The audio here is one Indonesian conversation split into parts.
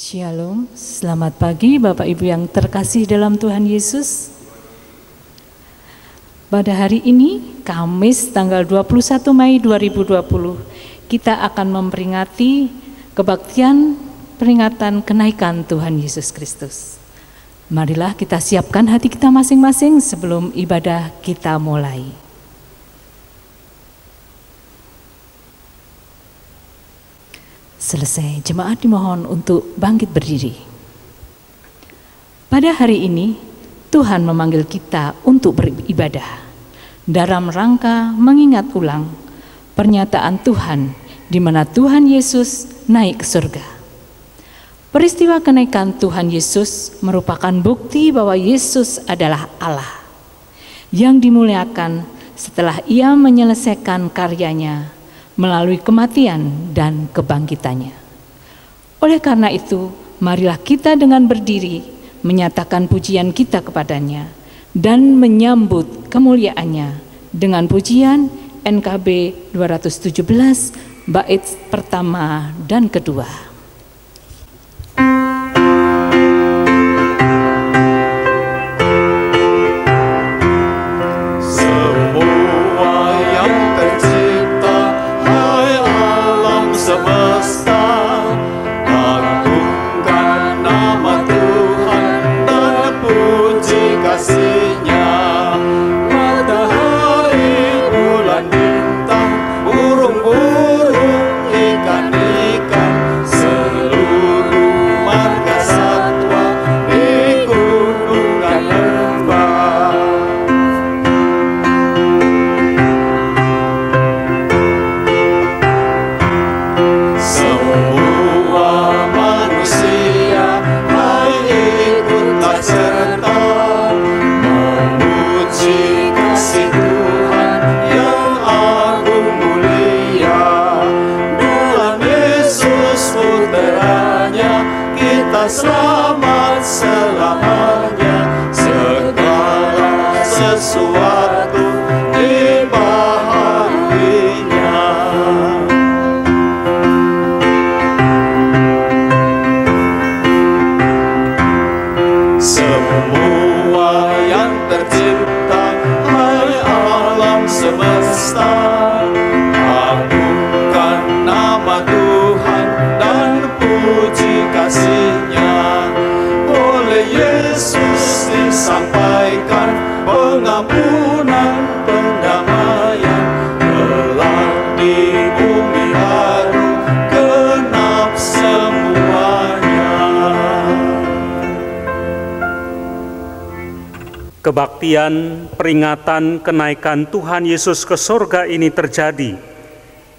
Shalom, selamat pagi Bapak Ibu yang terkasih dalam Tuhan Yesus. Pada hari ini, Kamis tanggal 21 Mei 2020, kita akan memperingati kebaktian peringatan kenaikan Tuhan Yesus Kristus. Marilah kita siapkan hati kita masing-masing sebelum ibadah kita mulai. Selesai, jemaat dimohon untuk bangkit berdiri. Pada hari ini, Tuhan memanggil kita untuk beribadah dalam rangka mengingat ulang pernyataan Tuhan di mana Tuhan Yesus naik ke surga. Peristiwa kenaikan Tuhan Yesus merupakan bukti bahwa Yesus adalah Allah yang dimuliakan setelah Ia menyelesaikan karyanya melalui kematian dan kebangkitannya. Oleh karena itu, marilah kita dengan berdiri menyatakan pujian kita kepadanya dan menyambut kemuliaannya dengan pujian NKB 217 bait pertama dan kedua. Selamat selamanya, segala sesuatu dibahaginya. Semua yang tercipta, hai alam semesta, agungkan nama Tuhan dan puji kasih-Nya. Yesus disampaikan pengampunan, pendamaian kelak di bumi baru genap semuanya. Kebaktian peringatan kenaikan Tuhan Yesus ke surga ini terjadi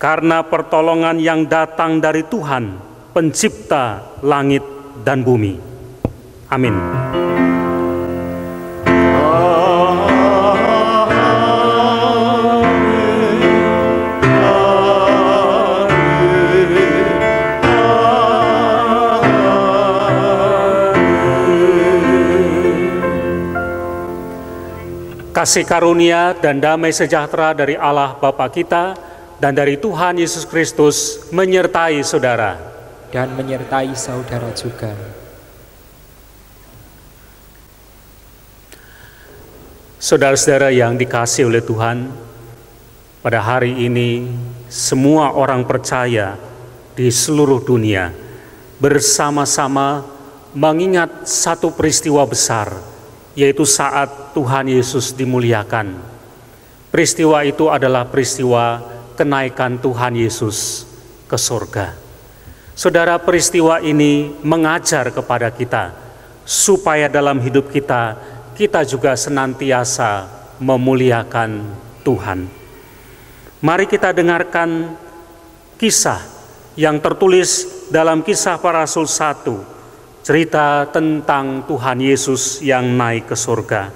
karena pertolongan yang datang dari Tuhan, Pencipta langit dan bumi. Amin. Kasih karunia dan damai sejahtera dari Allah Bapa kita dan dari Tuhan Yesus Kristus menyertai saudara. Dan menyertai saudara juga. Saudara-saudara yang dikasihi oleh Tuhan, pada hari ini semua orang percaya di seluruh dunia bersama-sama mengingat satu peristiwa besar, yaitu saat Tuhan Yesus dimuliakan. Peristiwa itu adalah peristiwa kenaikan Tuhan Yesus ke surga. Saudara, peristiwa ini mengajar kepada kita supaya dalam hidup kita juga senantiasa memuliakan Tuhan. Mari kita dengarkan kisah yang tertulis dalam Kisah Para Rasul 1, cerita tentang Tuhan Yesus yang naik ke surga.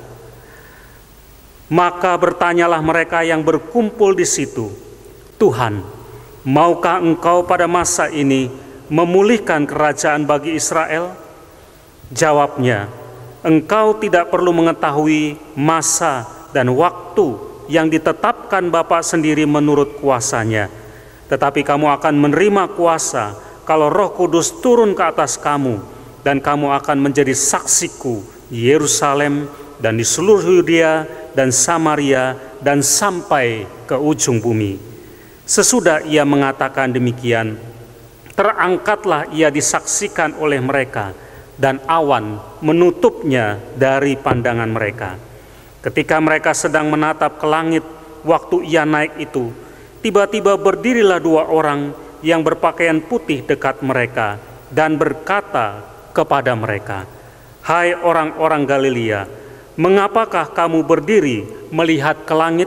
Maka bertanyalah mereka yang berkumpul di situ, "Tuhan, maukah Engkau pada masa ini memulihkan kerajaan bagi Israel?" Jawabnya, "Engkau tidak perlu mengetahui masa dan waktu yang ditetapkan Bapa sendiri menurut kuasanya, tetapi kamu akan menerima kuasa kalau Roh Kudus turun ke atas kamu, dan kamu akan menjadi saksiku di Yerusalem dan di seluruh Yudea dan Samaria dan sampai ke ujung bumi. Sesudah ia mengatakan demikian, terangkatlah ia disaksikan oleh mereka, dan awan menutupnya dari pandangan mereka. Ketika mereka sedang menatap ke langit, waktu ia naik itu, tiba-tiba berdirilah 2 orang yang berpakaian putih dekat mereka dan berkata kepada mereka, "Hai orang-orang Galilea, mengapakah kamu berdiri melihat ke langit?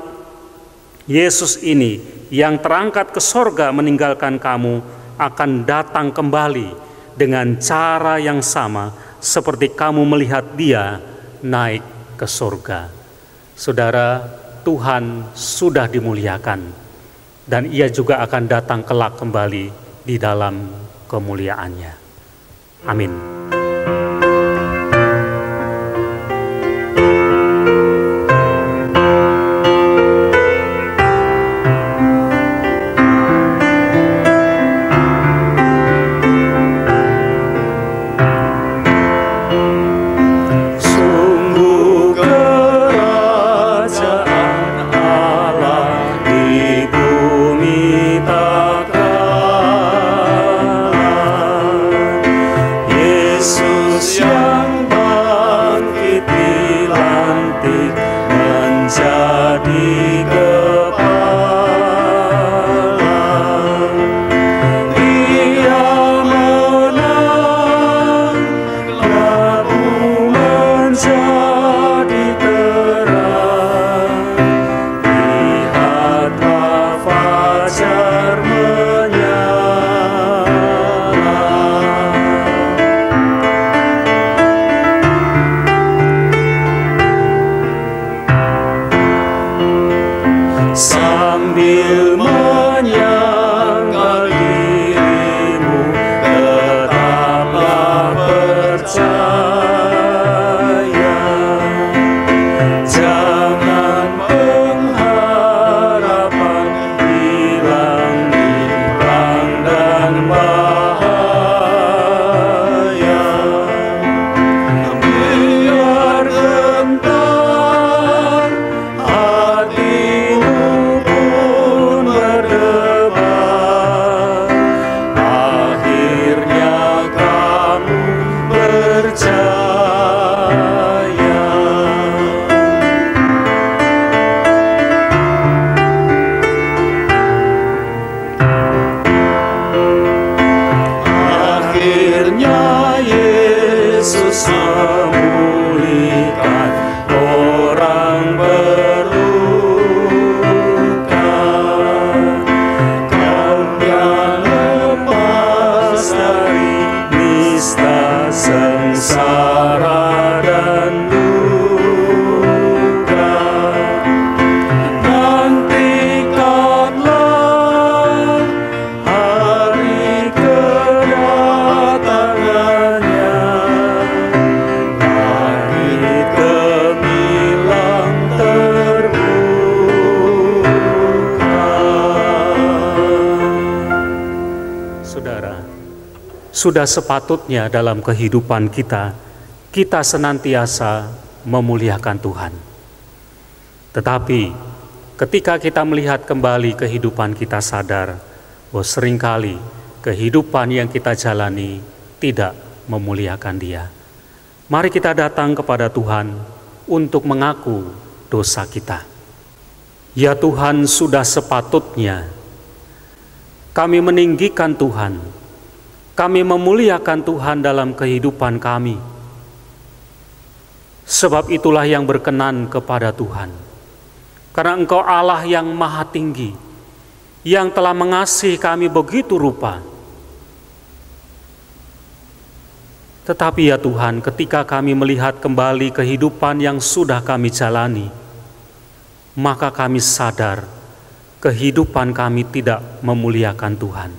Yesus ini yang terangkat ke sorga meninggalkan kamu akan datang kembali dengan cara yang sama seperti kamu melihat dia naik ke sorga." Saudara, Tuhan sudah dimuliakan, dan ia juga akan datang kelak kembali di dalam kemuliaannya. Amin. Sambil menyangkal dirimu, tetaplah percaya. Jangan pengharapan hilang di perang dan bahaya. Biar gentar hatimu pun berdebar, akhirnya kamu percaya. Akhirnya Yesus memulihkan orang berluka. Kau yang lepas dari nista sengsara dan duka, nantikanlah hari kedatangannya. Langit gemilang terbuka. Saudara, sudah sepatutnya dalam kehidupan kita senantiasa memuliakan Tuhan. Tetapi ketika kita melihat kembali kehidupan kita, sadar bahwa seringkali kehidupan yang kita jalani tidak memuliakan Dia. Mari kita datang kepada Tuhan untuk mengaku dosa kita. Ya Tuhan, sudah sepatutnya kami meninggikan Tuhan, kami memuliakan Tuhan dalam kehidupan kami. Sebab itulah yang berkenan kepada Tuhan. Karena Engkau Allah yang maha tinggi, yang telah mengasihi kami begitu rupa. Tetapi ya Tuhan, ketika kami melihat kembali kehidupan yang sudah kami jalani, maka kami sadar kehidupan kami tidak memuliakan Tuhan.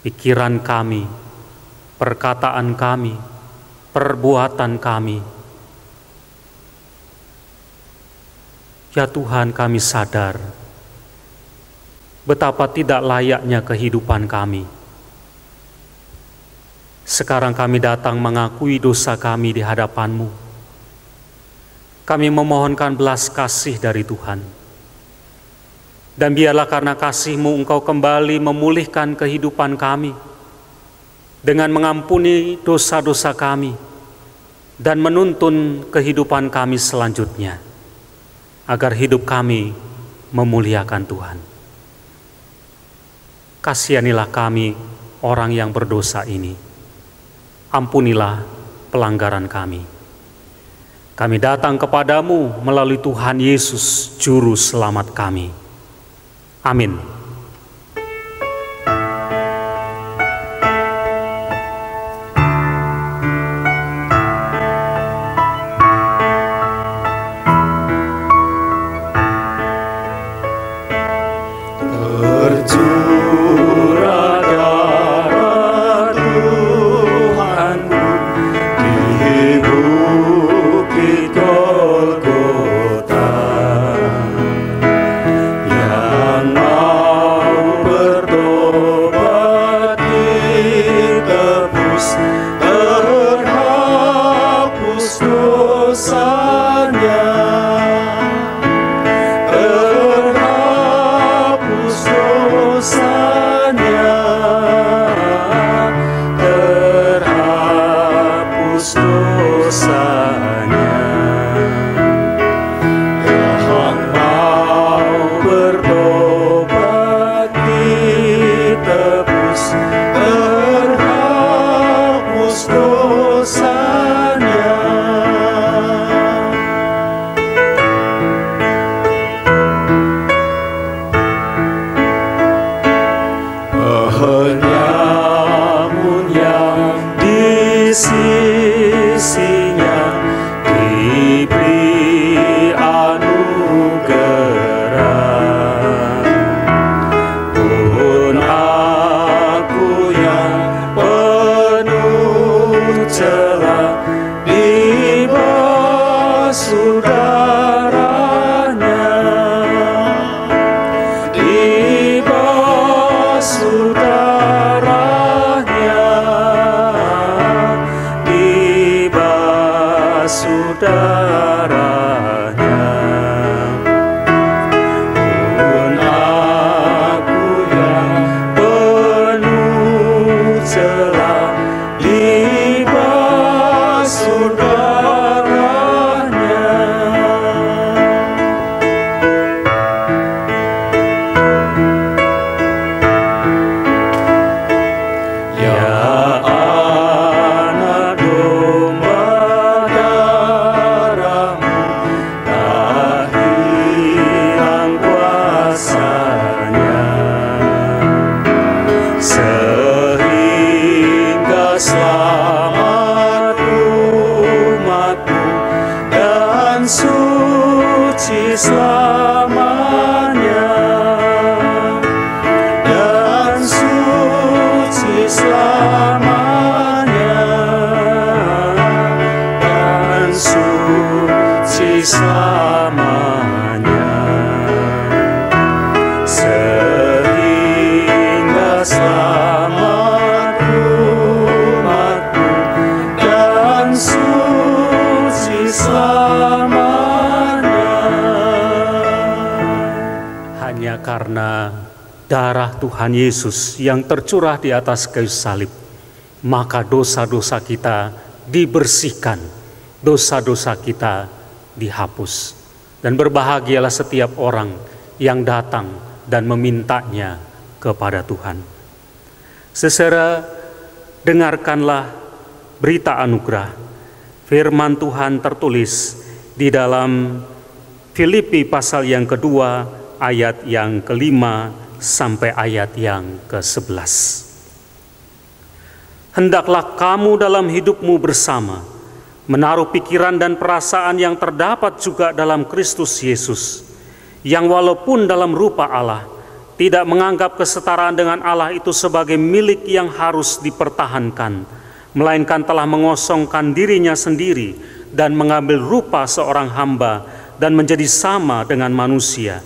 Pikiran kami, perkataan kami, perbuatan kami. Ya Tuhan, kami sadar betapa tidak layaknya kehidupan kami. Sekarang kami datang mengakui dosa kami di hadapan-Mu. Kami memohonkan belas kasih dari Tuhan. Dan biarlah karena kasih-Mu Engkau kembali memulihkan kehidupan kami dengan mengampuni dosa-dosa kami dan menuntun kehidupan kami selanjutnya, agar hidup kami memuliakan Tuhan. Kasihanilah kami orang yang berdosa ini. Ampunilah pelanggaran kami. Kami datang kepadamu melalui Tuhan Yesus, Juru Selamat kami. Amin. Karena darah Tuhan Yesus yang tercurah di atas kayu salib, maka dosa-dosa kita dibersihkan, dosa-dosa kita dihapus. Dan berbahagialah setiap orang yang datang dan memintanya kepada Tuhan. Saudara, dengarkanlah berita anugerah. Firman Tuhan tertulis di dalam Filipi pasal yang kedua, ayat yang kelima sampai ayat yang ke-11. Hendaklah kamu dalam hidupmu bersama menaruh pikiran dan perasaan yang terdapat juga dalam Kristus Yesus, yang walaupun dalam rupa Allah, tidak menganggap kesetaraan dengan Allah itu sebagai milik yang harus dipertahankan, melainkan telah mengosongkan dirinya sendiri dan mengambil rupa seorang hamba dan menjadi sama dengan manusia.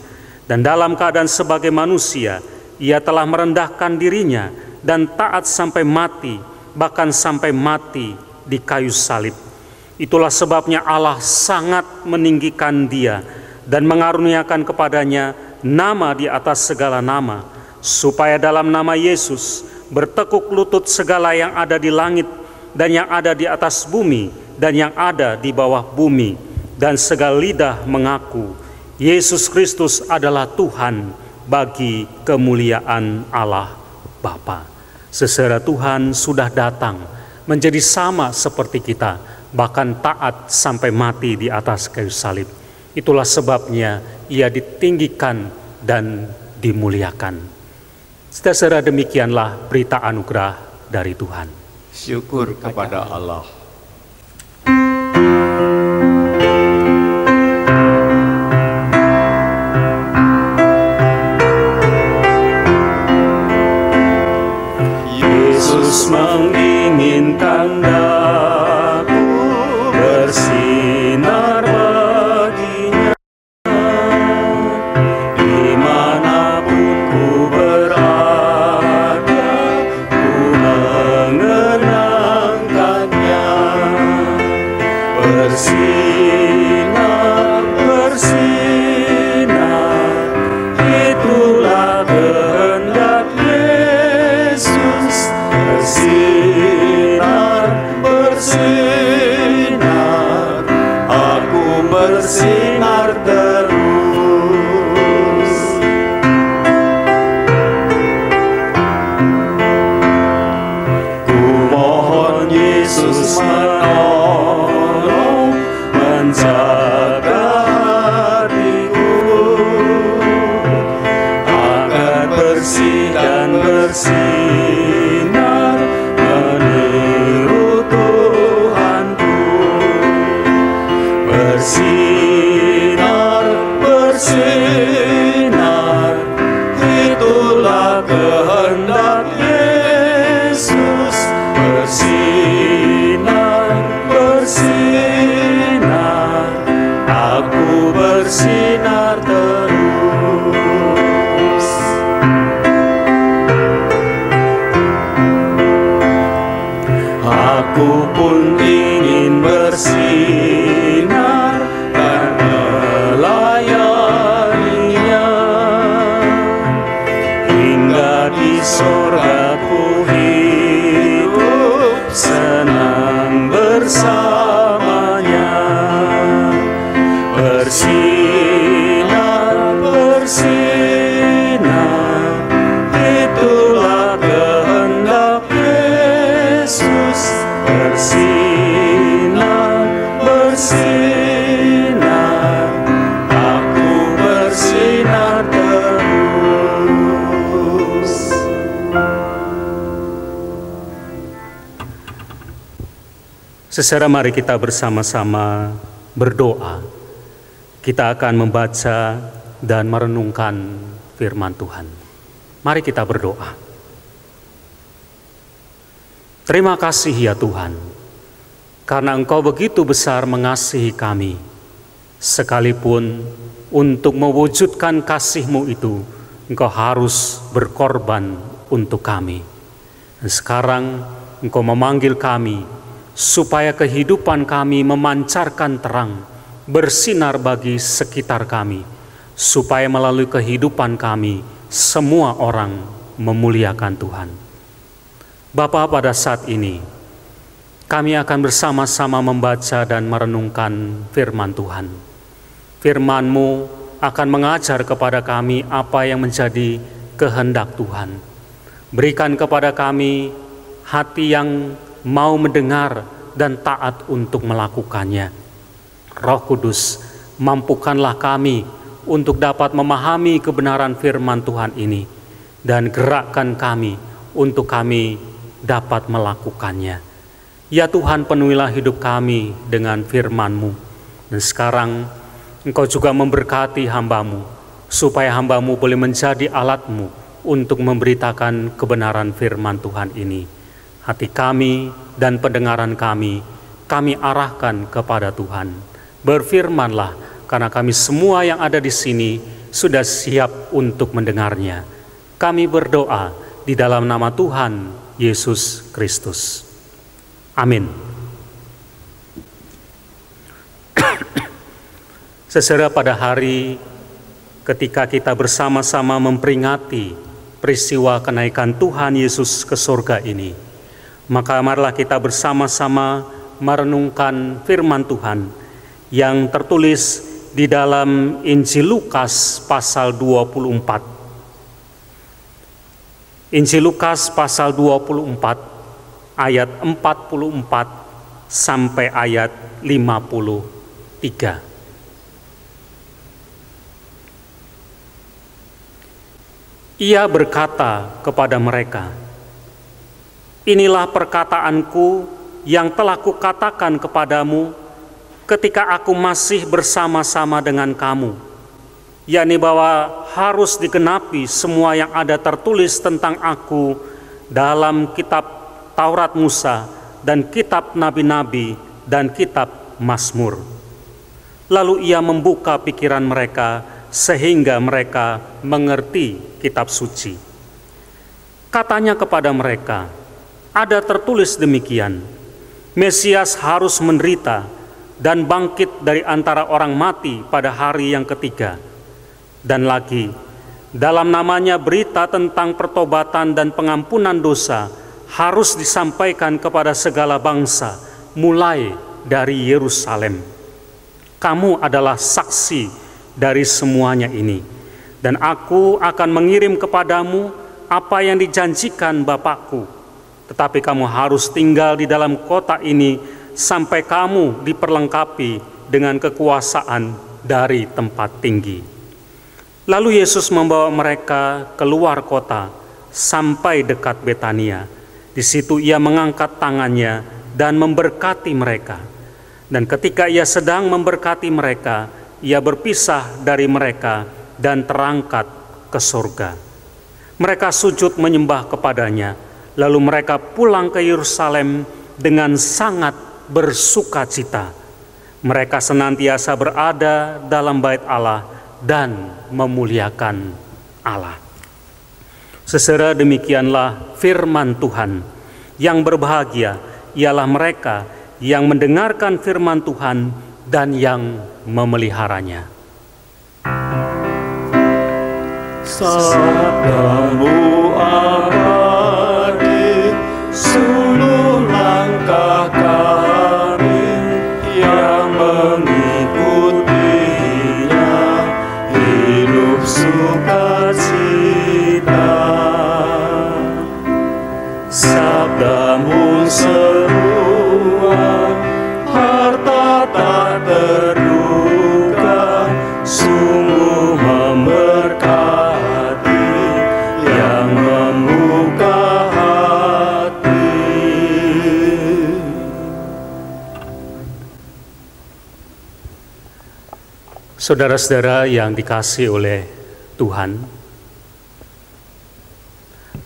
Dan dalam keadaan sebagai manusia, ia telah merendahkan dirinya dan taat sampai mati, bahkan sampai mati di kayu salib. Itulah sebabnya Allah sangat meninggikan Dia dan mengaruniakan kepadanya nama di atas segala nama, supaya dalam nama Yesus bertekuk lutut segala yang ada di langit dan yang ada di atas bumi dan yang ada di bawah bumi, dan segala lidah mengaku Yesus Kristus adalah Tuhan, bagi kemuliaan Allah Bapa. Sesera Tuhan sudah datang menjadi sama seperti kita, bahkan taat sampai mati di atas kayu salib. Itulah sebabnya Ia ditinggikan dan dimuliakan. Saudara, demikianlah berita anugerah dari Tuhan. Syukur kepada Allah. Yesus menginginkan daku bersinar baginya, dimanapun ku berada, ku mengenangkannya. Bersinar, bersinar, itulah kehendak Yesus. Bersinar, bersinar, aku bersinar terus. Ku mohon Yesus menolong, menjaga hatiku agar bersih dan bersinar meniru Tuhanku. Bersinar, bersinar, itulah kehendak Yesus. Bersinar, bersinar, aku bersinar terus. Aku pun ingin bersinar dan melayaninya, hingga di sorga ku hidup senang bersamanya. Bersinar, bersinar, itulah kehendak Yesus. Bersinar, bersinar, aku bersinar terus. Saudara, mari kita bersama-sama berdoa. Kita akan membaca dan merenungkan firman Tuhan. Mari kita berdoa. Terima kasih ya Tuhan, karena Engkau begitu besar mengasihi kami. Sekalipun untuk mewujudkan kasih-Mu itu, Engkau harus berkorban untuk kami. Dan sekarang Engkau memanggil kami, supaya kehidupan kami memancarkan terang, bersinar bagi sekitar kami, supaya melalui kehidupan kami, semua orang memuliakan Tuhan. Bapa, pada saat ini, kami akan bersama-sama membaca dan merenungkan firman Tuhan. Firman-Mu akan mengajar kepada kami apa yang menjadi kehendak Tuhan. Berikan kepada kami hati yang mau mendengar dan taat untuk melakukannya. Roh Kudus, mampukanlah kami untuk dapat memahami kebenaran firman Tuhan ini, dan gerakkan kami untuk kami dapat melakukannya. Ya Tuhan, penuhilah hidup kami dengan firman-Mu. Dan sekarang Engkau juga memberkati hamba-Mu, supaya hamba-Mu boleh menjadi alat-Mu untuk memberitakan kebenaran firman Tuhan ini. Hati kami dan pendengaran kami arahkan kepada Tuhan. Berfirmanlah, karena kami semua yang ada di sini sudah siap untuk mendengarnya. Kami berdoa di dalam nama Tuhan Yesus Kristus. Amin. Saudara, pada hari ketika kita bersama-sama memperingati peristiwa kenaikan Tuhan Yesus ke surga ini, maka marilah kita bersama-sama merenungkan firman Tuhan yang tertulis di dalam Injil Lukas pasal 24. Injil Lukas pasal 24 ayat 44 sampai ayat 53. Ia berkata kepada mereka, "Inilah perkataanku yang telah kukatakan kepadamu ketika aku masih bersama-sama dengan kamu, yakni bahwa harus digenapi semua yang ada tertulis tentang aku dalam kitab Taurat Musa dan kitab nabi-nabi dan kitab Mazmur." Lalu ia membuka pikiran mereka sehingga mereka mengerti kitab suci. Katanya kepada mereka, "Ada tertulis demikian, Mesias harus menderita dan bangkit dari antara orang mati pada hari yang ketiga. Dan lagi, dalam namanya berita tentang pertobatan dan pengampunan dosa harus disampaikan kepada segala bangsa, mulai dari Yerusalem. Kamu adalah saksi dari semuanya ini, dan aku akan mengirim kepadamu apa yang dijanjikan Bapakku. Tetapi kamu harus tinggal di dalam kota ini sampai kamu diperlengkapi dengan kekuasaan dari tempat tinggi." Lalu Yesus membawa mereka keluar kota sampai dekat Betania. Di situ ia mengangkat tangannya dan memberkati mereka. Dan ketika ia sedang memberkati mereka, ia berpisah dari mereka dan terangkat ke surga. Mereka sujud menyembah kepadanya, lalu mereka pulang ke Yerusalem dengan sangat bersukacita. Mereka senantiasa berada dalam bait Allah dan memuliakan Allah. Saudara, demikianlah firman Tuhan. Yang berbahagia ialah mereka yang mendengarkan firman Tuhan dan yang memeliharanya. Sabdamu abadi, suluh langkah kami yang mengikutinya, hidup sukacita. Sabdamu semua, harta tak terduga, sungguh memberkati yang membuka hati. Saudara-saudara yang dikasihi oleh Tuhan,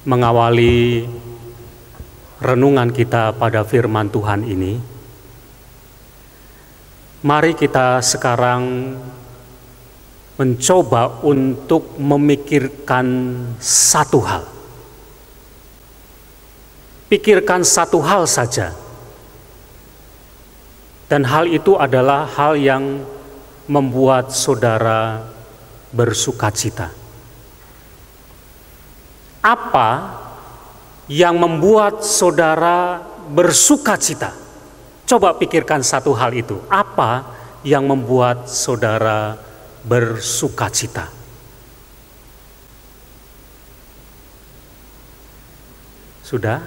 mengawali renungan kita pada firman Tuhan ini, mari kita sekarang mencoba untuk memikirkan satu hal. Pikirkan satu hal saja. Dan hal itu adalah hal yang membuat saudara bersukacita. Apa yang membuat saudara bersukacita? Coba pikirkan satu hal itu. Apa yang membuat saudara bersukacita? Sudah?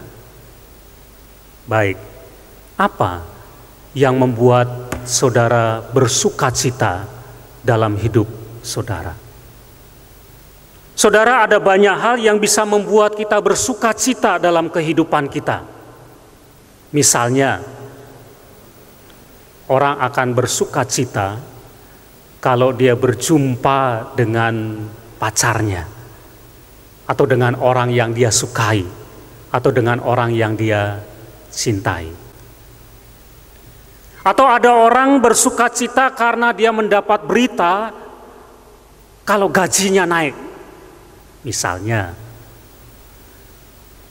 Baik. Apa yang membuat saudara bersukacita dalam hidup saudara? Saudara, ada banyak hal yang bisa membuat kita bersukacita dalam kehidupan kita. Misalnya, orang akan bersukacita kalau dia berjumpa dengan pacarnya, atau dengan orang yang dia sukai, atau dengan orang yang dia cintai. Atau ada orang bersukacita karena dia mendapat berita kalau gajinya naik. Misalnya,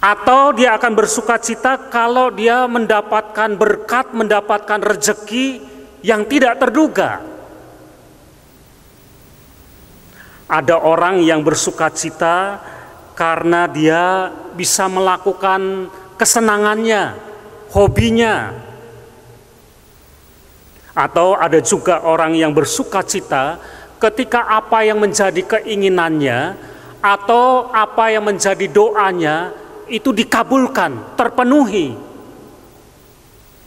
Atau dia akan bersukacita kalau dia mendapatkan berkat, mendapatkan rejeki yang tidak terduga. Ada orang yang bersukacita karena dia bisa melakukan kesenangannya, hobinya. Atau ada juga orang yang bersukacita ketika apa yang menjadi keinginannya atau apa yang menjadi doanya itu dikabulkan, terpenuhi.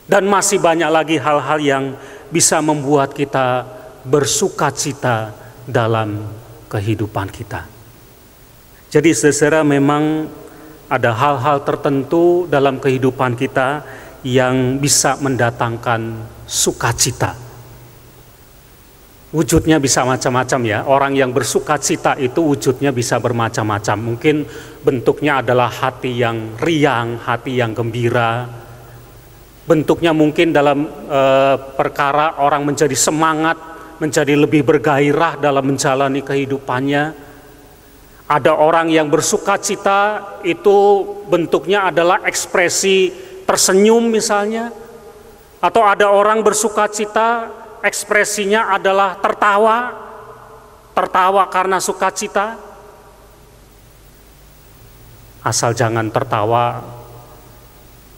Dan masih banyak lagi hal-hal yang bisa membuat kita bersukacita dalam kehidupan kita. Jadi saudara, memang ada hal-hal tertentu dalam kehidupan kita yang bisa mendatangkan sukacita. Wujudnya bisa macam-macam ya. Orang yang bersukacita itu wujudnya bisa bermacam-macam. Mungkin bentuknya adalah hati yang riang, hati yang gembira. Bentuknya mungkin dalam perkara orang menjadi semangat, menjadi lebih bergairah dalam menjalani kehidupannya. Ada orang yang bersukacita itu bentuknya adalah ekspresi tersenyum misalnya. Atau ada orang bersukacita ekspresinya adalah tertawa, tertawa karena sukacita. Asal jangan tertawa,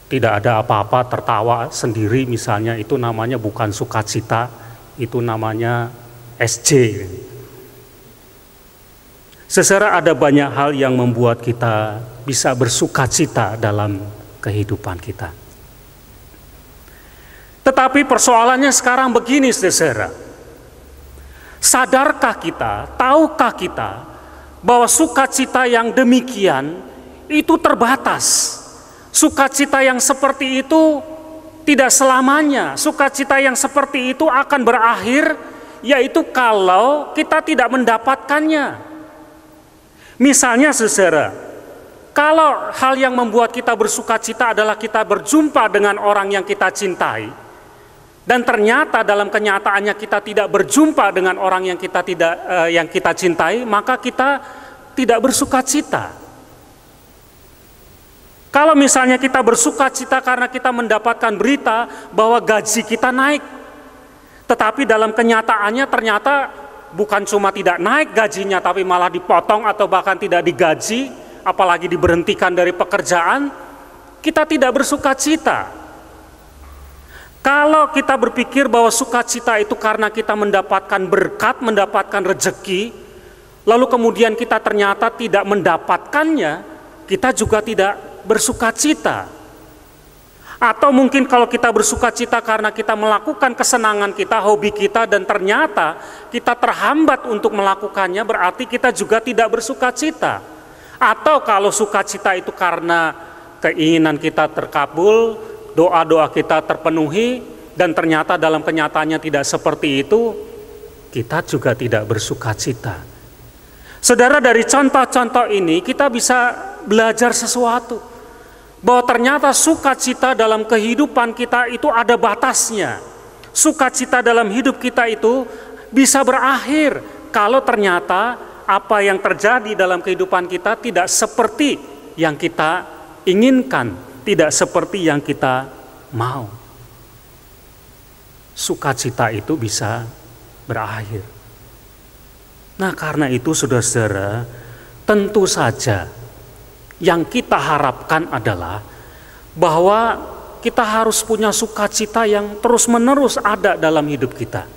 tidak ada apa-apa, tertawa sendiri misalnya, itu namanya bukan sukacita, itu namanya SJ. Saudara, ada banyak hal yang membuat kita bisa bersukacita dalam kehidupan kita. Tetapi persoalannya sekarang begini, saudara. Sadarkah kita, tahukah kita bahwa sukacita yang demikian itu terbatas? Sukacita yang seperti itu tidak selamanya. Sukacita yang seperti itu akan berakhir, yaitu kalau kita tidak mendapatkannya. Misalnya saudara, kalau hal yang membuat kita bersukacita adalah kita berjumpa dengan orang yang kita cintai, dan ternyata dalam kenyataannya kita tidak berjumpa dengan orang yang kita cintai, maka kita tidak bersukacita. Kalau misalnya kita bersukacita karena kita mendapatkan berita bahwa gaji kita naik, tetapi dalam kenyataannya ternyata bukan cuma tidak naik gajinya, tapi malah dipotong atau bahkan tidak digaji, apalagi diberhentikan dari pekerjaan, kita tidak bersukacita. Kalau kita berpikir bahwa sukacita itu karena kita mendapatkan berkat, mendapatkan rejeki, lalu kemudian kita ternyata tidak mendapatkannya, kita juga tidak bersukacita. Atau mungkin kalau kita bersukacita karena kita melakukan kesenangan kita, hobi kita, dan ternyata kita terhambat untuk melakukannya, berarti kita juga tidak bersukacita. Atau kalau sukacita itu karena keinginan kita terkabul, doa-doa kita terpenuhi, dan ternyata dalam kenyataannya tidak seperti itu, kita juga tidak bersukacita. Saudara, dari contoh-contoh ini kita bisa belajar sesuatu, bahwa ternyata sukacita dalam kehidupan kita itu ada batasnya. Sukacita dalam hidup kita itu bisa berakhir kalau ternyata apa yang terjadi dalam kehidupan kita tidak seperti yang kita inginkan, tidak seperti yang kita mau. Sukacita itu bisa berakhir. Nah, karena itu saudara-saudara, tentu saja yang kita harapkan adalah bahwa kita harus punya sukacita yang terus-menerus ada dalam hidup kita.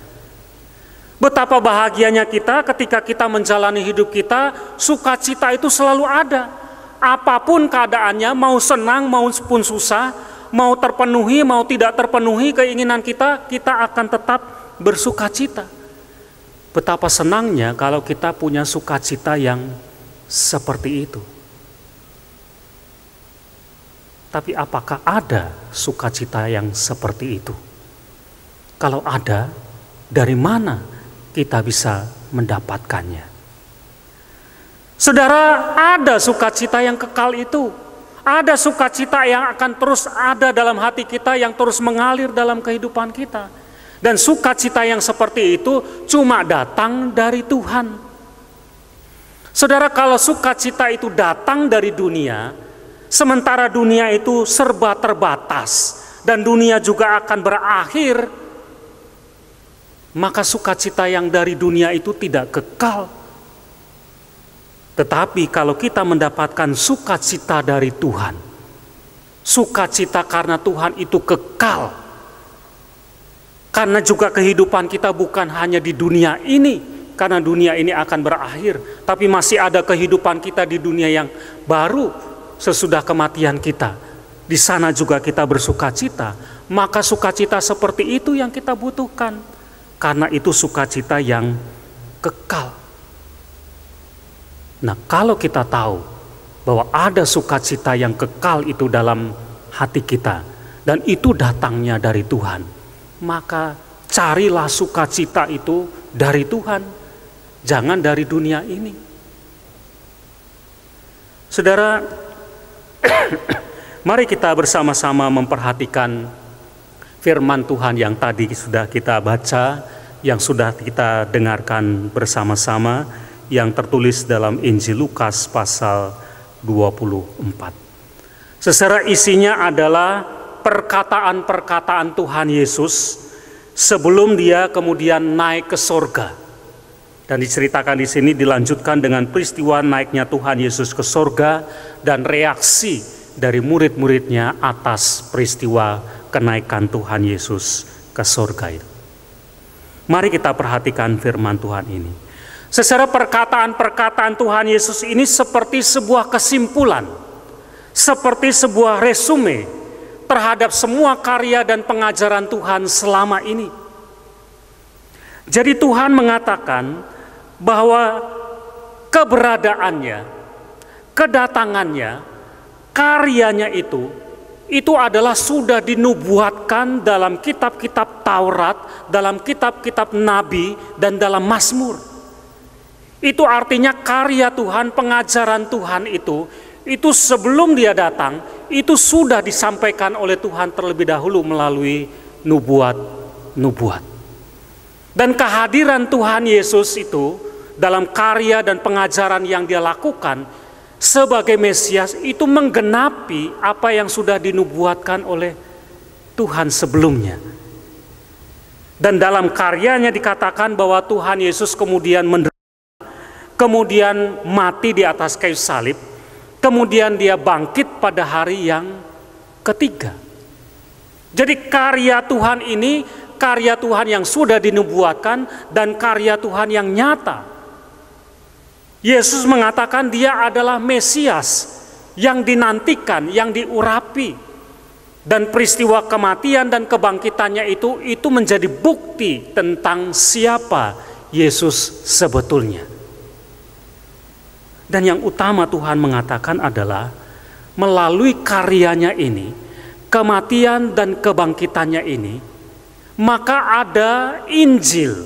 Betapa bahagianya kita ketika kita menjalani hidup kita, sukacita itu selalu ada. Apapun keadaannya, mau senang, maupun susah, mau terpenuhi, mau tidak terpenuhi keinginan kita, kita akan tetap bersukacita. Betapa senangnya kalau kita punya sukacita yang seperti itu. Tapi apakah ada sukacita yang seperti itu? Kalau ada, dari mana kita bisa mendapatkannya? Saudara, ada sukacita yang kekal itu. Ada sukacita yang akan terus ada dalam hati kita, yang terus mengalir dalam kehidupan kita. Dan sukacita yang seperti itu cuma datang dari Tuhan. Saudara, kalau sukacita itu datang dari dunia, Sementara dunia itu serba terbatas dan dunia juga akan berakhir, maka sukacita yang dari dunia itu tidak kekal. Tetapi kalau kita mendapatkan sukacita dari Tuhan, sukacita karena Tuhan itu kekal. Karena juga kehidupan kita bukan hanya di dunia ini, karena dunia ini akan berakhir, tapi masih ada kehidupan kita di dunia yang baru sesudah kematian kita. Di sana juga kita bersukacita. Maka sukacita seperti itu yang kita butuhkan, karena itu sukacita yang kekal. Nah, kalau kita tahu bahwa ada sukacita yang kekal itu dalam hati kita, dan itu datangnya dari Tuhan, maka carilah sukacita itu dari Tuhan, jangan dari dunia ini. Saudara, mari kita bersama-sama memperhatikan firman Tuhan yang tadi sudah kita baca, yang sudah kita dengarkan bersama-sama, yang tertulis dalam Injil Lukas pasal 24. Secara isinya adalah perkataan-perkataan Tuhan Yesus sebelum dia kemudian naik ke sorga. Dan diceritakan di sini dilanjutkan dengan peristiwa naiknya Tuhan Yesus ke sorga dan reaksi dari murid-muridnya atas peristiwa kenaikan Tuhan Yesus ke sorga itu. Mari kita perhatikan firman Tuhan ini. Secara perkataan-perkataan Tuhan Yesus ini seperti sebuah kesimpulan, seperti sebuah resume terhadap semua karya dan pengajaran Tuhan selama ini. Jadi Tuhan mengatakan bahwa keberadaannya, kedatangannya, karyanya itu adalah sudah dinubuatkan dalam kitab-kitab Taurat, dalam kitab-kitab Nabi, dan dalam Mazmur. Itu artinya karya Tuhan, pengajaran Tuhan itu sebelum dia datang, itu sudah disampaikan oleh Tuhan terlebih dahulu melalui nubuat-nubuat. Dan kehadiran Tuhan Yesus itu dalam karya dan pengajaran yang dia lakukan sebagai Mesias itu menggenapi apa yang sudah dinubuatkan oleh Tuhan sebelumnya. Dan dalam karyanya dikatakan bahwa Tuhan Yesus kemudian menderita, kemudian mati di atas kayu salib, kemudian dia bangkit pada hari yang ketiga. Jadi karya Tuhan ini, karya Tuhan yang sudah dinubuatkan dan karya Tuhan yang nyata. Yesus mengatakan dia adalah Mesias yang dinantikan, yang diurapi. Dan peristiwa kematian dan kebangkitannya itu menjadi bukti tentang siapa Yesus sebetulnya. Dan yang utama Tuhan mengatakan adalah melalui karyanya ini, kematian dan kebangkitannya ini, maka ada Injil,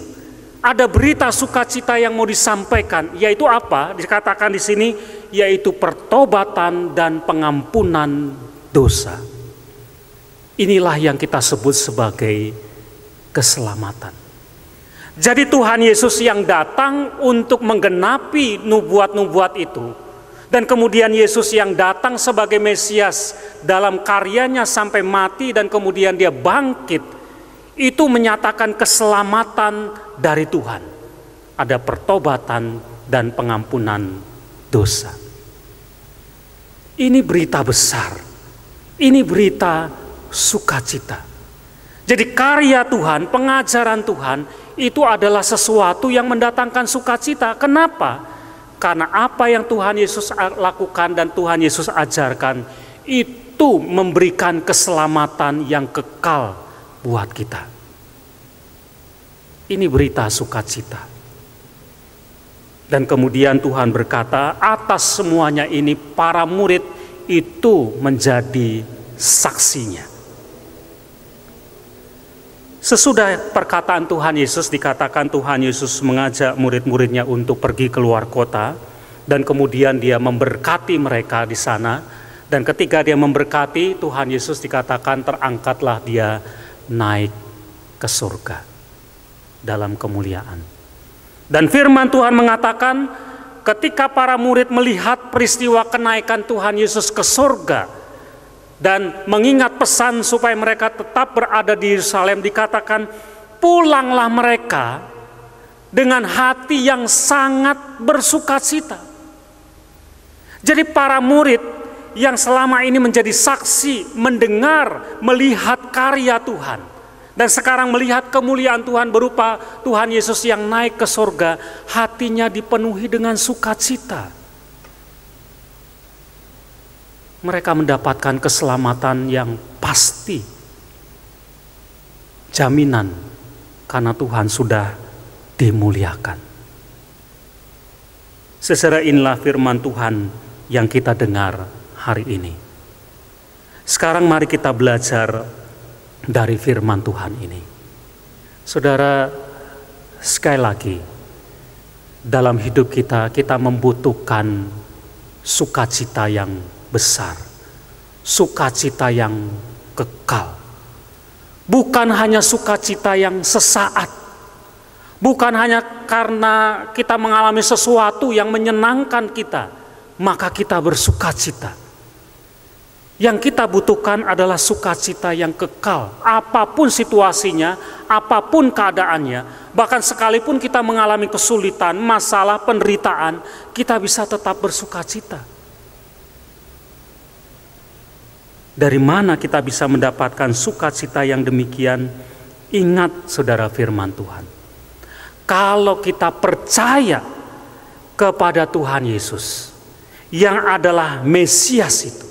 ada berita sukacita yang mau disampaikan, yaitu apa? Dikatakan di sini, yaitu pertobatan dan pengampunan dosa. Inilah yang kita sebut sebagai keselamatan. Jadi Tuhan Yesus yang datang untuk menggenapi nubuat-nubuat itu, dan kemudian Yesus yang datang sebagai Mesias dalam karyanya sampai mati dan kemudian dia bangkit, itu menyatakan keselamatan dari Tuhan. Ada pertobatan dan pengampunan dosa. Ini berita besar. Ini berita sukacita. Jadi karya Tuhan, pengajaran Tuhan itu adalah sesuatu yang mendatangkan sukacita. Kenapa? Karena apa yang Tuhan Yesus lakukan dan Tuhan Yesus ajarkan itu memberikan keselamatan yang kekal buat kita. Ini berita sukacita. Dan kemudian Tuhan berkata, atas semuanya ini para murid itu menjadi saksinya. Sesudah perkataan Tuhan Yesus, dikatakan Tuhan Yesus mengajak murid-muridnya untuk pergi keluar kota, dan kemudian dia memberkati mereka di sana. Dan ketika dia memberkati, Tuhan Yesus dikatakan terangkatlah dia naik ke surga dalam kemuliaan. Dan firman Tuhan mengatakan ketika para murid melihat peristiwa kenaikan Tuhan Yesus ke surga dan mengingat pesan supaya mereka tetap berada di Yerusalem, dikatakan pulanglah mereka dengan hati yang sangat bersukacita. Jadi para murid yang selama ini menjadi saksi, mendengar, melihat karya Tuhan, dan sekarang melihat kemuliaan Tuhan berupa Tuhan Yesus yang naik ke surga, hatinya dipenuhi dengan sukacita. Mereka mendapatkan keselamatan yang pasti, jaminan, karena Tuhan sudah dimuliakan. Saudara, inilah firman Tuhan yang kita dengar hari ini. Sekarang mari kita belajar dari firman Tuhan ini. Saudara, sekali lagi, dalam hidup kita, kita membutuhkan sukacita yang besar, sukacita yang kekal. Bukan hanya sukacita yang sesaat, bukan hanya karena kita mengalami sesuatu yang menyenangkan kita, maka kita bersukacita. Yang kita butuhkan adalah sukacita yang kekal. Apapun situasinya, apapun keadaannya, bahkan sekalipun kita mengalami kesulitan, masalah, penderitaan, kita bisa tetap bersukacita. Dari mana kita bisa mendapatkan sukacita yang demikian? Ingat saudara firman Tuhan. Kalau kita percaya kepada Tuhan Yesus, yang adalah Mesias itu,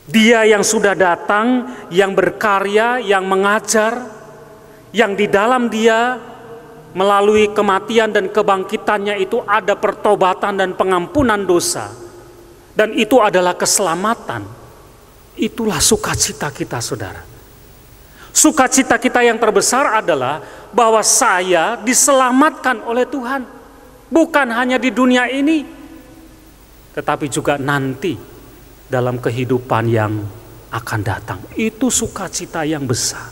Dia yang sudah datang, yang berkarya, yang mengajar, yang di dalam Dia melalui kematian dan kebangkitannya itu ada pertobatan dan pengampunan dosa, dan itu adalah keselamatan. Itulah sukacita kita, saudara. Sukacita kita yang terbesar adalah bahwa saya diselamatkan oleh Tuhan, bukan hanya di dunia ini, tetapi juga nanti dalam kehidupan yang akan datang. Itu sukacita yang besar,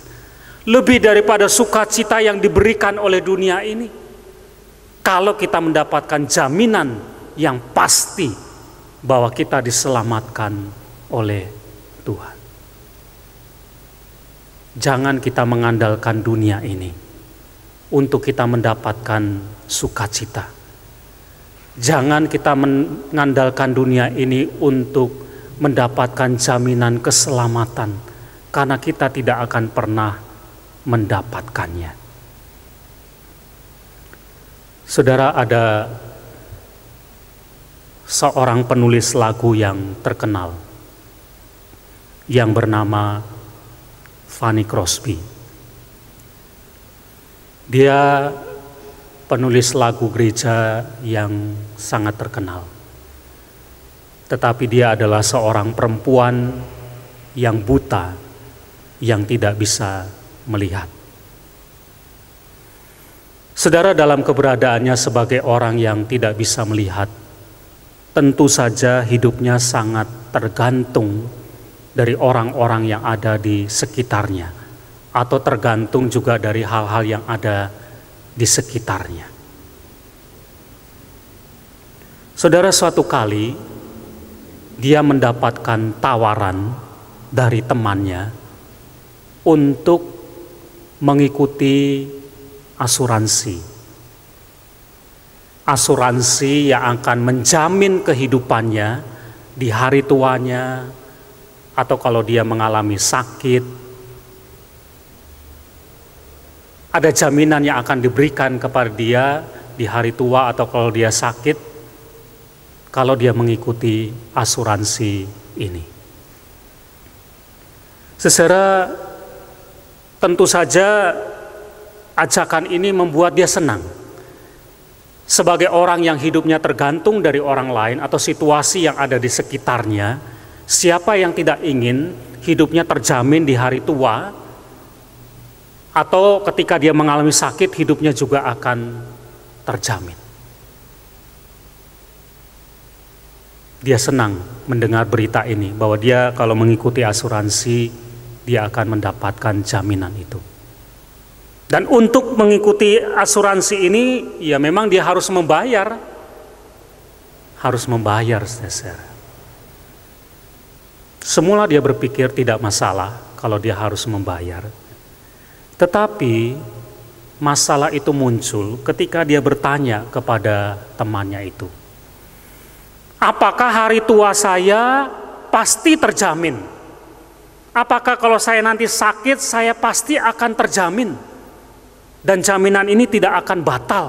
lebih daripada sukacita yang diberikan oleh dunia ini. Kalau kita mendapatkan jaminan yang pasti bahwa kita diselamatkan oleh Tuhan. Jangan kita mengandalkan dunia ini untuk kita mendapatkan sukacita. Jangan kita mengandalkan dunia ini untuk mendapatkan jaminan keselamatan, karena kita tidak akan pernah mendapatkannya. Saudara, ada seorang penulis lagu yang terkenal yang bernama Fanny Crosby. Dia penulis lagu gereja yang sangat terkenal. Tetapi dia adalah seorang perempuan yang buta, yang tidak bisa melihat. Saudara, dalam keberadaannya sebagai orang yang tidak bisa melihat, tentu saja hidupnya sangat tergantung dari orang-orang yang ada di sekitarnya, atau tergantung juga dari hal-hal yang ada di sekitarnya. Saudara, suatu kali dia mendapatkan tawaran dari temannya untuk mengikuti asuransi. Asuransi yang akan menjamin kehidupannya di hari tuanya, atau kalau dia mengalami sakit, ada jaminan yang akan diberikan kepada dia di hari tua atau kalau dia sakit, kalau dia mengikuti asuransi ini. Saudara, tentu saja ajakan ini membuat dia senang. Sebagai orang yang hidupnya tergantung dari orang lain atau situasi yang ada di sekitarnya, siapa yang tidak ingin hidupnya terjamin di hari tua, atau ketika dia mengalami sakit hidupnya juga akan terjamin. Dia senang mendengar berita ini, bahwa dia kalau mengikuti asuransi, dia akan mendapatkan jaminan itu. Dan untuk mengikuti asuransi ini, ya memang dia harus membayar harus membayar, saudara. Semula dia berpikir tidak masalah kalau dia harus membayar. Tetapi masalah itu muncul ketika dia bertanya kepada temannya itu. Apakah hari tua saya pasti terjamin? Apakah kalau saya nanti sakit saya pasti akan terjamin? Dan jaminan ini tidak akan batal.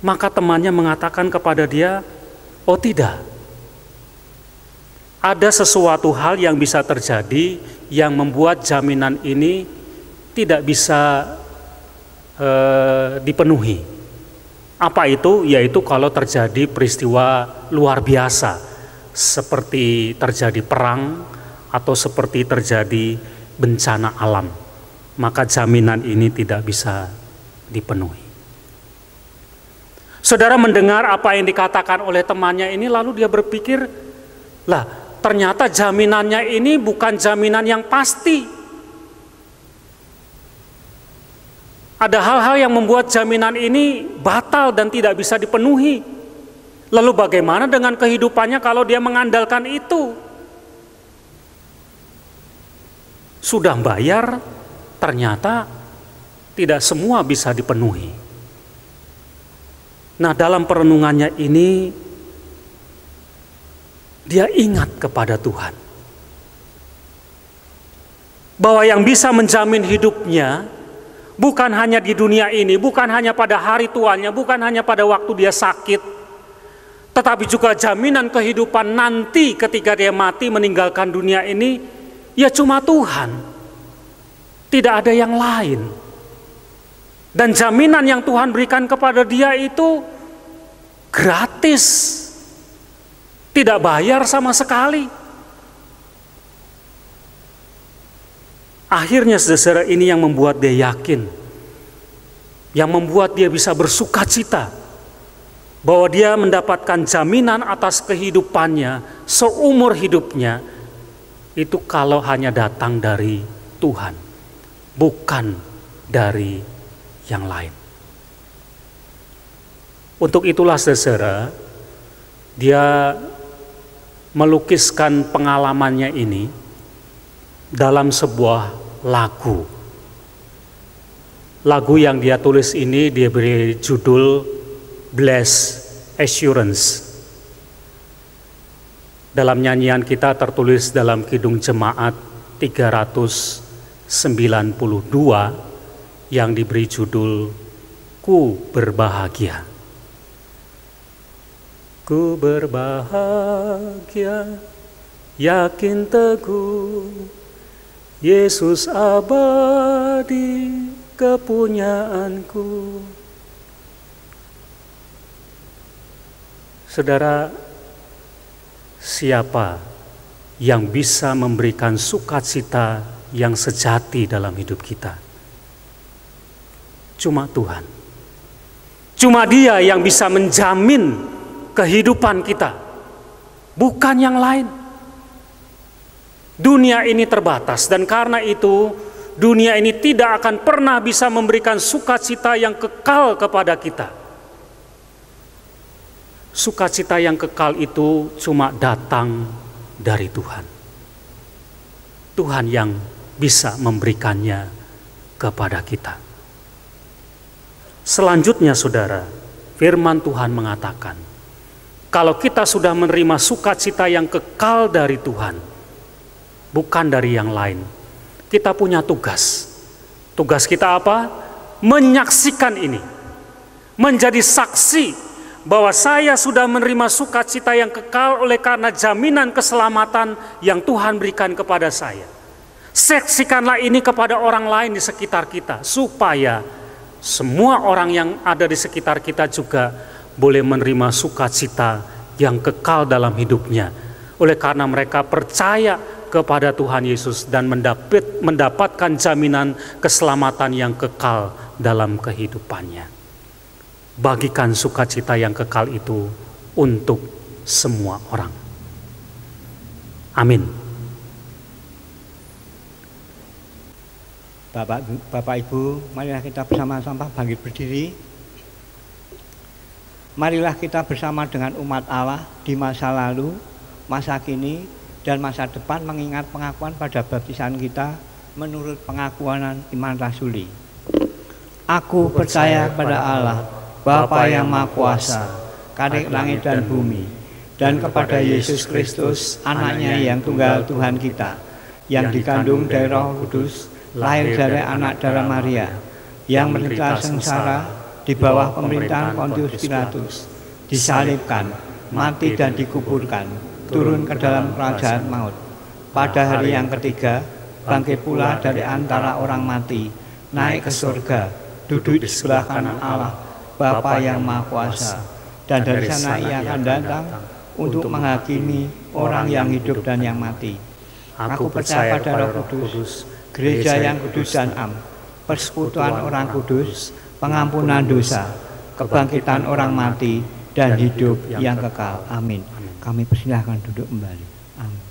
Maka temannya mengatakan kepada dia, oh tidak. Ada sesuatu hal yang bisa terjadi yang membuat jaminan ini tidak bisa dipenuhi. Apa itu? Yaitu kalau terjadi peristiwa luar biasa, seperti terjadi perang atau seperti terjadi bencana alam. Maka jaminan ini tidak bisa dipenuhi. Saudara mendengar apa yang dikatakan oleh temannya ini, lalu dia berpikir, lah ternyata jaminannya ini bukan jaminan yang pasti. Ada hal-hal yang membuat jaminan ini batal dan tidak bisa dipenuhi. Lalu bagaimana dengan kehidupannya kalau dia mengandalkan itu? Sudah bayar, ternyata tidak semua bisa dipenuhi. Nah, dalam perenungannya ini dia ingat kepada Tuhan. Bahwa yang bisa menjamin hidupnya bukan hanya di dunia ini, bukan hanya pada hari tuanya, bukan hanya pada waktu dia sakit, tetapi juga jaminan kehidupan nanti ketika dia mati meninggalkan dunia ini, ya cuma Tuhan. Tidak ada yang lain. Dan jaminan yang Tuhan berikan kepada dia itu gratis. Tidak bayar sama sekali. Akhirnya saudara, ini yang membuat dia yakin. Yang membuat dia bisa bersukacita bahwa dia mendapatkan jaminan atas kehidupannya seumur hidupnya itu kalau hanya datang dari Tuhan, bukan dari yang lain. Untuk itulah saudara, dia melukiskan pengalamannya ini dalam sebuah lagu. Lagu yang dia tulis ini dia beri judul Blessed Assurance. Dalam nyanyian kita tertulis dalam Kidung Jemaat 392 yang diberi judul Ku Berbahagia. Ku berbahagia, yakin teguh, Yesus abadi kepunyaanku. Saudara, siapa yang bisa memberikan sukacita yang sejati dalam hidup kita? Cuma Tuhan. Cuma Dia yang bisa menjamin kehidupan kita, bukan yang lain. Dunia ini terbatas dan karena itu dunia ini tidak akan pernah bisa memberikan sukacita yang kekal kepada kita. Sukacita yang kekal itu cuma datang dari Tuhan. Tuhan yang bisa memberikannya kepada kita. Selanjutnya saudara, firman Tuhan mengatakan, kalau kita sudah menerima sukacita yang kekal dari Tuhan, bukan dari yang lain, kita punya tugas. Tugas kita apa? Menyaksikan ini. Menjadi saksi bahwa saya sudah menerima sukacita yang kekal oleh karena jaminan keselamatan yang Tuhan berikan kepada saya. Saksikanlah ini kepada orang lain di sekitar kita, supaya semua orang yang ada di sekitar kita juga boleh menerima sukacita yang kekal dalam hidupnya. Oleh karena mereka percaya kepada Tuhan Yesus dan mendapatkan jaminan keselamatan yang kekal dalam kehidupannya. Bagikan sukacita yang kekal itu untuk semua orang. Amin. Bapak Ibu, marilah kita bersama-sama bangkit berdiri. Marilah kita bersama dengan umat Allah di masa lalu, masa kini, dan masa depan mengingat pengakuan pada baptisan kita menurut pengakuan iman rasuli. Aku percaya pada Allah, Bapa yang Maha Kuasa, Kadek langit dan bumi, dan kepada Yesus Kristus, anaknya yang tunggal Tuhan kita, yang dikandung dari Roh Kudus, lahir dari anak darah Maria, yang menderita sengsara di bawah pemerintahan Pontius Pilatus, disalibkan, mati dan dikuburkan, turun ke dalam kerajaan maut. Pada hari yang ketiga, bangkit pula dari antara orang mati, naik ke surga, duduk di sebelah kanan Allah, Bapa yang Maha Kuasa, dan dari sana ia akan datang untuk menghakimi orang yang hidup dan yang mati. Aku percaya pada Roh Kudus, gereja yang kudus dan am, persekutuan orang kudus, pengampunan dosa, kebangkitan orang mati, dan hidup yang kekal. Amin. Kami persilahkan duduk kembali. Amin.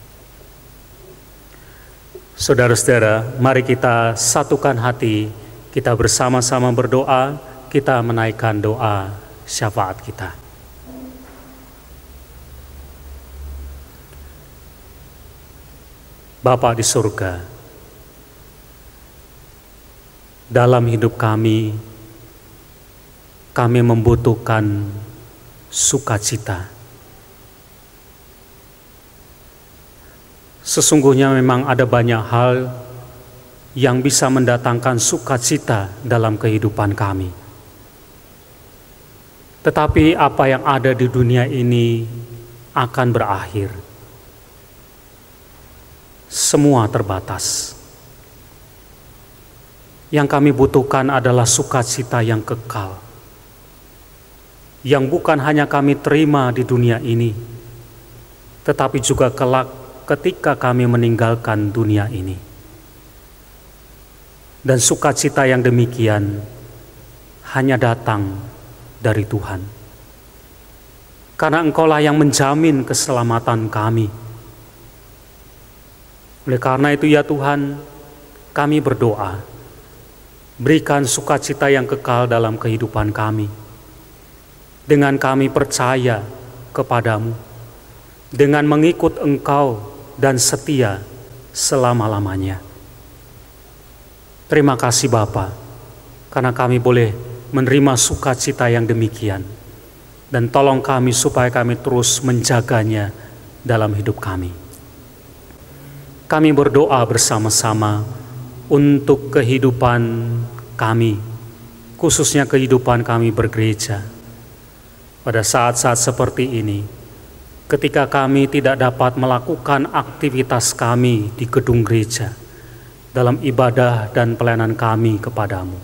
Saudara-saudara, mari kita satukan hati, kita bersama-sama berdoa, kita menaikkan doa syafaat kita. Bapa di surga, dalam hidup kami membutuhkan sukacita. Sesungguhnya memang ada banyak hal yang bisa mendatangkan sukacita dalam kehidupan kami. Tetapi apa yang ada di dunia ini akan berakhir. Semua terbatas. Yang kami butuhkan adalah sukacita yang kekal, yang bukan hanya kami terima di dunia ini, tetapi juga kelak ketika kami meninggalkan dunia ini. Dan sukacita yang demikian hanya datang dari Tuhan. Karena Engkaulah yang menjamin keselamatan kami. Oleh karena itu ya Tuhan, kami berdoa, berikan sukacita yang kekal dalam kehidupan kami. Dengan kami percaya kepadamu, dengan mengikut Engkau dan setia selama-lamanya. Terima kasih Bapa, karena kami boleh menerima sukacita yang demikian. Dan tolong kami supaya kami terus menjaganya dalam hidup kami. Kami berdoa bersama-sama untuk kehidupan kami, khususnya kehidupan kami bergereja. Pada saat-saat seperti ini, ketika kami tidak dapat melakukan aktivitas kami di gedung gereja, dalam ibadah dan pelayanan kami kepadamu.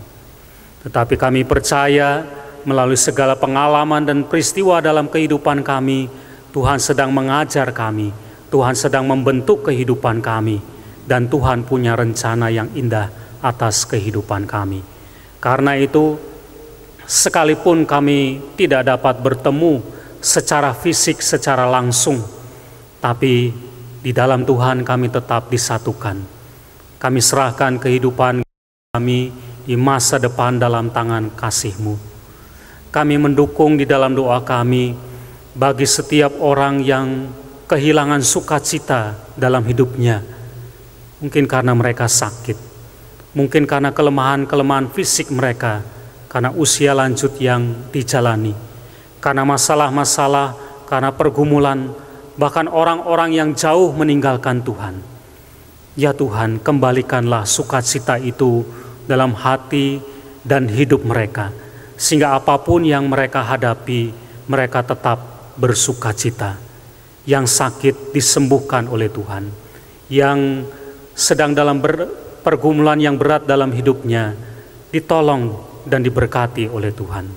Tetapi kami percaya melalui segala pengalaman dan peristiwa dalam kehidupan kami, Tuhan sedang mengajar kami, Tuhan sedang membentuk kehidupan kami, dan Tuhan punya rencana yang indah atas kehidupan kami. Karena itu, sekalipun kami tidak dapat bertemu secara fisik, secara langsung, tapi di dalam Tuhan kami tetap disatukan. Kami serahkan kehidupan kami di masa depan dalam tangan kasih-Mu. Kami mendukung di dalam doa kami bagi setiap orang yang kehilangan sukacita dalam hidupnya. Mungkin karena mereka sakit, mungkin karena kelemahan-kelemahan fisik mereka, karena usia lanjut yang dijalani, karena masalah-masalah, karena pergumulan, bahkan orang-orang yang jauh meninggalkan Tuhan. Ya Tuhan, kembalikanlah sukacita itu dalam hati dan hidup mereka, sehingga apapun yang mereka hadapi, mereka tetap bersukacita. Yang sakit disembuhkan oleh Tuhan, yang sedang dalam pergumulan yang berat dalam hidupnya, ditolong dan diberkati oleh Tuhan.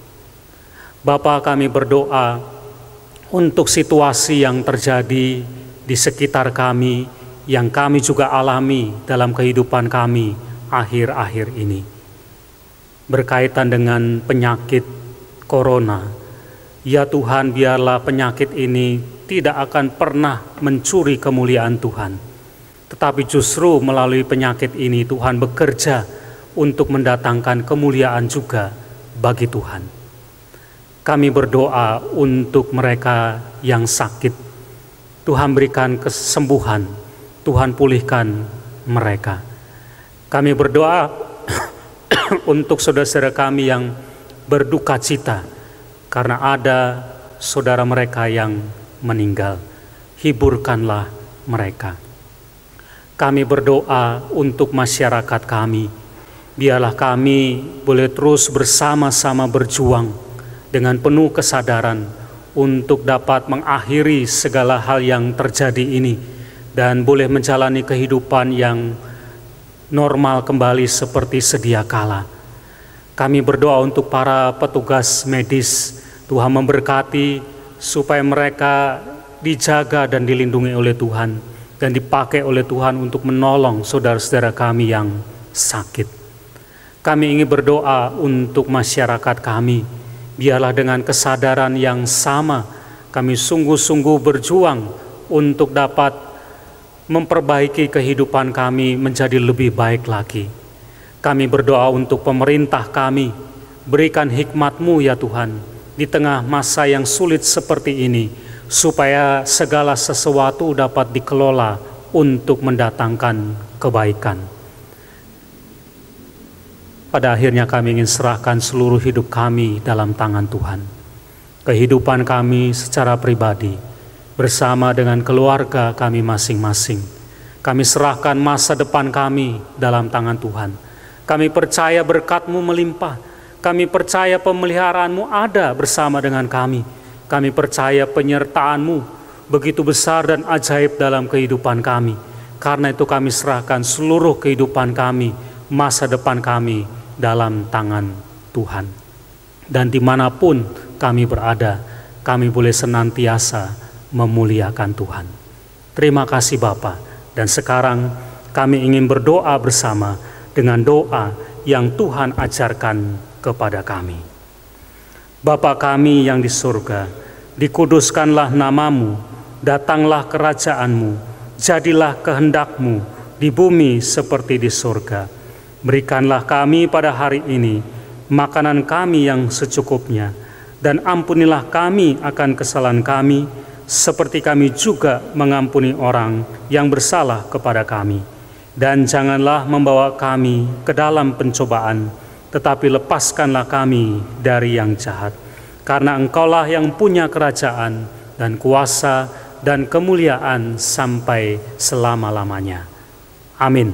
Bapa, kami berdoa untuk situasi yang terjadi di sekitar kami, yang kami juga alami dalam kehidupan kami akhir-akhir ini. Berkaitan dengan penyakit corona, ya Tuhan, biarlah penyakit ini tidak akan pernah mencuri kemuliaan Tuhan. Tetapi justru melalui penyakit ini Tuhan bekerja untuk mendatangkan kemuliaan juga bagi Tuhan. Kami berdoa untuk mereka yang sakit. Tuhan berikan kesembuhan, Tuhan pulihkan mereka. Kami berdoa untuk saudara-saudara kami yang berduka cita karena ada saudara mereka yang meninggal. Hiburkanlah mereka. Kami berdoa untuk masyarakat kami. Biarlah kami boleh terus bersama-sama berjuang dengan penuh kesadaran untuk dapat mengakhiri segala hal yang terjadi ini dan boleh menjalani kehidupan yang normal kembali seperti sedia kala. Kami berdoa untuk para petugas medis, Tuhan memberkati supaya mereka dijaga dan dilindungi oleh Tuhan dan dipakai oleh Tuhan untuk menolong saudara-saudara kami yang sakit. Kami ingin berdoa untuk masyarakat kami, biarlah dengan kesadaran yang sama kami sungguh-sungguh berjuang untuk dapat memperbaiki kehidupan kami menjadi lebih baik lagi. Kami berdoa untuk pemerintah kami, berikan hikmat-Mu ya Tuhan, di tengah masa yang sulit seperti ini, supaya segala sesuatu dapat dikelola untuk mendatangkan kebaikan. Pada akhirnya kami ingin serahkan seluruh hidup kami dalam tangan Tuhan. Kehidupan kami secara pribadi, bersama dengan keluarga kami masing-masing. Kami serahkan masa depan kami dalam tangan Tuhan. Kami percaya berkat-Mu melimpah. Kami percaya pemeliharaanmu ada bersama dengan kami. Kami percaya penyertaan-Mu begitu besar dan ajaib dalam kehidupan kami. Karena itu kami serahkan seluruh kehidupan kami, masa depan kami dalam tangan Tuhan. Dan dimanapun kami berada, kami boleh senantiasa memuliakan Tuhan. Terima kasih Bapa. Dan sekarang kami ingin berdoa bersama dengan doa yang Tuhan ajarkan kepada kami. Bapa kami yang di surga, dikuduskanlah nama-Mu, datanglah kerajaan-Mu, jadilah kehendak-Mu di bumi seperti di surga. Berikanlah kami pada hari ini makanan kami yang secukupnya, dan ampunilah kami akan kesalahan kami, seperti kami juga mengampuni orang yang bersalah kepada kami. Dan janganlah membawa kami ke dalam pencobaan, tetapi lepaskanlah kami dari yang jahat. Karena Engkaulah yang punya kerajaan dan kuasa dan kemuliaan sampai selama-lamanya. Amin.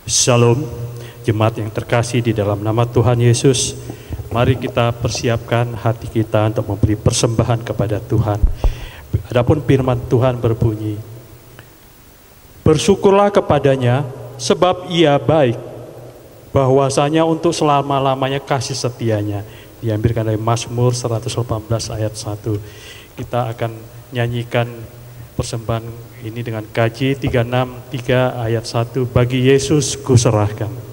Shalom, jemaat yang terkasih di dalam nama Tuhan Yesus. Mari kita persiapkan hati kita untuk memberi persembahan kepada Tuhan. Adapun firman Tuhan berbunyi, bersyukurlah kepadanya sebab Ia baik, bahwasanya untuk selama-lamanya kasih setianya. Diambilkan dari Mazmur 118 ayat 1. Kita akan nyanyikan persembahan ini dengan KJ 363 ayat 1. Bagi Yesus kuserahkan.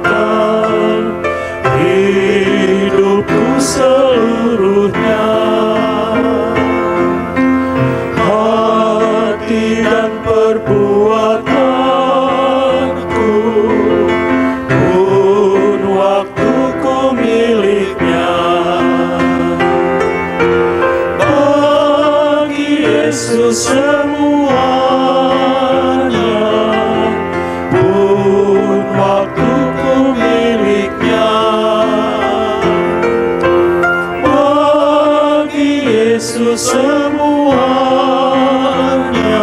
Serahkan hidupku seluruhnya, hati dan perbuatanku, pun waktuku miliknya. Bagi Yesus semuanya,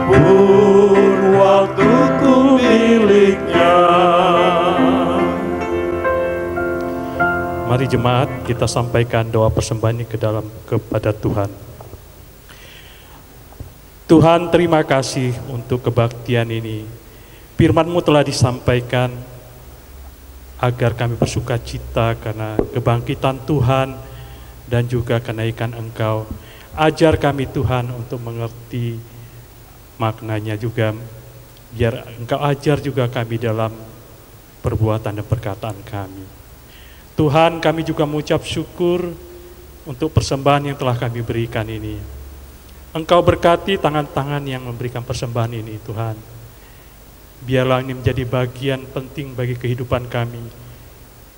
pun waktuku miliknya. Mari jemaat kita sampaikan doa persembahan ini kepada Tuhan. Tuhan, terima kasih untuk kebaktian ini. Firman-Mu telah disampaikan agar kami bersuka cita karena kebangkitan Tuhan dan juga kenaikan Engkau. Ajar kami Tuhan untuk mengerti maknanya juga Biar Engkau ajar juga kami dalam perbuatan dan perkataan kami. Tuhan, kami juga mengucap syukur untuk persembahan yang telah kami berikan ini. Engkau berkati tangan-tangan yang memberikan persembahan ini, Tuhan. Biarlah ini menjadi bagian penting bagi kehidupan kami,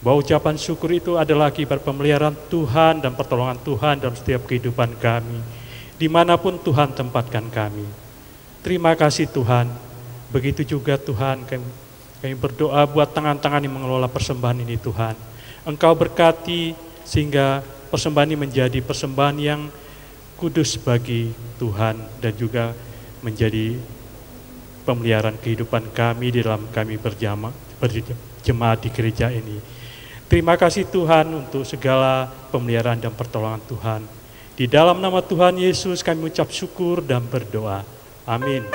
bahwa ucapan syukur itu adalah akibat pemeliharaan Tuhan dan pertolongan Tuhan dalam setiap kehidupan kami, dimanapun Tuhan tempatkan kami. Terima kasih Tuhan. Begitu juga Tuhan, kami berdoa buat tangan-tangan yang mengelola persembahan ini Tuhan. Engkau berkati sehingga persembahan ini menjadi persembahan yang kudus bagi Tuhan dan juga menjadi pemeliharaan kehidupan kami di dalam kami berjemaat di gereja ini. Terima kasih Tuhan untuk segala pemeliharaan dan pertolongan Tuhan. Di dalam nama Tuhan Yesus kami mengucap syukur dan berdoa. Amin.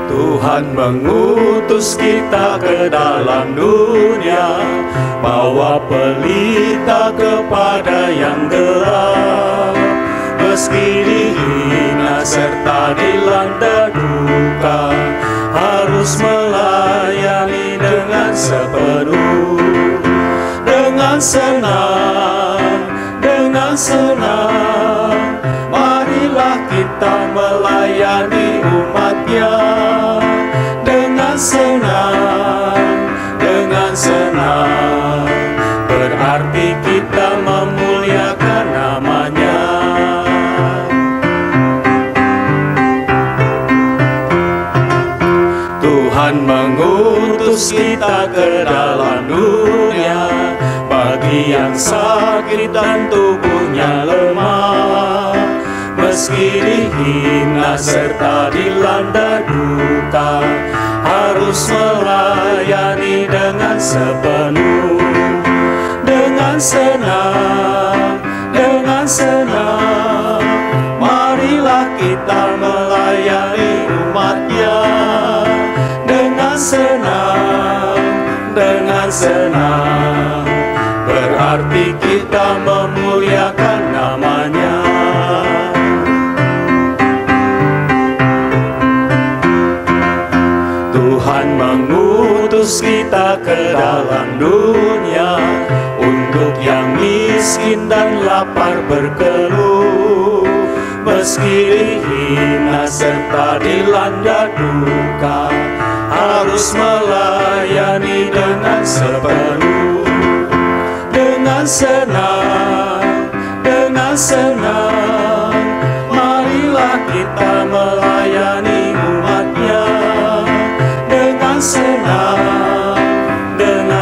Tuhan mengutus kita ke dalam dunia, bawa pelita kepada yang gelap. Meski dihina serta dilanda duka, harus melayani dengan sepenuh. Dengan senang, marilah kita melayani umat-Nya. Dengan senang, berarti kita memuliakan nama-Nya. Tuhan mengutus kita ke dalam dunia, bagi yang sakit dan tubuhnya lemah. Meski dihina serta dilanda duka, harus melayani dengan sepenuh. Dengan senang, marilah kita melayani umat-Nya. Dengan senang, berarti kita memuliakan nama-Nya. Tuhan mengutus kita ke dalam dunia, untuk yang miskin dan lapar berkeluh. Meski dihina serta dilanda duka, harus melayani dengan sepenuh. Dengan senang, marilah kita melayani umat-Nya. Dengan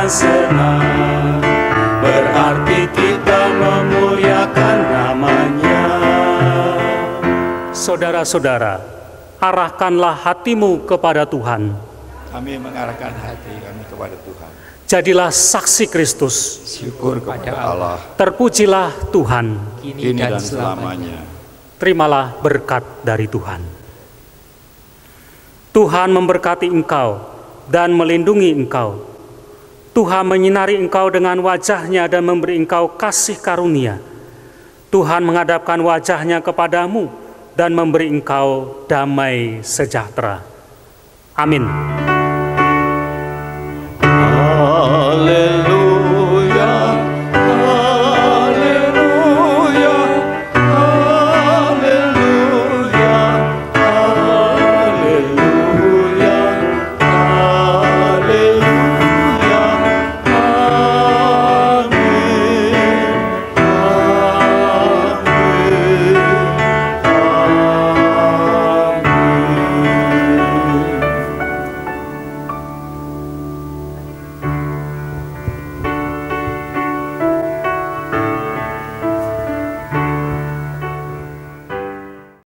senang, berarti kita memuliakan nama-Nya. Saudara-saudara, arahkanlah hatimu kepada Tuhan. Kami mengarahkan hati kami kepada Tuhan. Jadilah saksi Kristus. Syukur kepada Allah. Terpujilah Tuhan. Kini dan selamanya. Terimalah berkat dari Tuhan. Tuhan memberkati engkau dan melindungi engkau. Tuhan menyinari engkau dengan wajah-Nya dan memberi engkau kasih karunia. Tuhan menghadapkan wajah-Nya kepadamu dan memberi engkau damai sejahtera. Amin.